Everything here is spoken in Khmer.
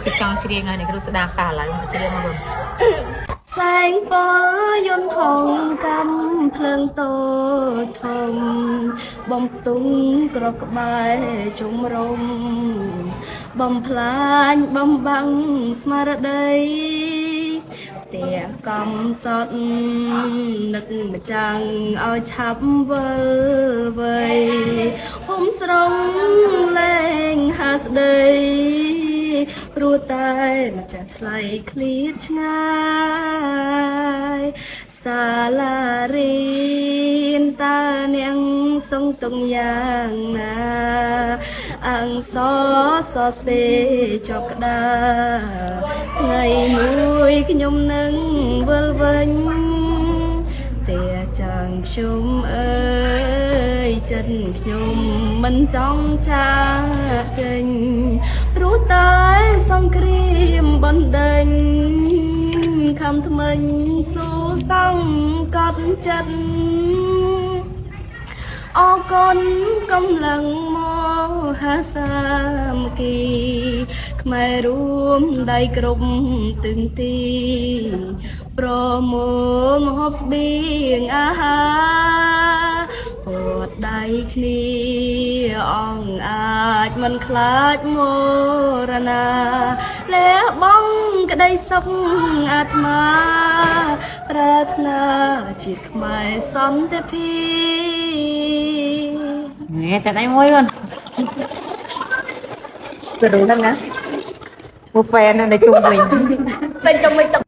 cái trong chia ngay này cái đồ đa cả lại mà chia mà bầm แสงปอยนต์ทองกำเพลิงโตทมបំទុងក្របក្បែរជុំរំបំផ្លាញបំបាំងស្មារតីផ្ទះកំសត់នឹកម្ចាំងឲ្យឆាប់វិលវ័យហុំស្រងលែងហាស្ដី ព្រោះតែម្ចាស់ថ្លៃឃ្លាតឆ្ងាយសាលារៀនតើនាងសងទុងយ៉ាងណាអង្គសសេចកក្តាថ្ងៃមួយខ្ញុំនឹងវិលវិញតែចាំងខ្ញុំអើយចិត្តខ្ញុំមិនចង់ចាកចេញព្រោះតែសង្គ្រាមបណ្ដេញខំថ្មិញស៊ូសង្កត់ចិត្តអរគុណកម្លាំងមកហាសាមគ្គីខ្មែររួមដៃគ្រប់ទិសទីប្រមូលម្ហូបស្បៀងអាហារពតដៃគ្នាអង្គអាចមិនខ្លាចមរណាលះបង់ក្តីសុខអាត្មាប្រាថ្នាជាតិខ្មែរសន្តិភាព nghe tại đây môi luôn từ từ thân á một phen nên để chung mình เป็นจงไม่ตก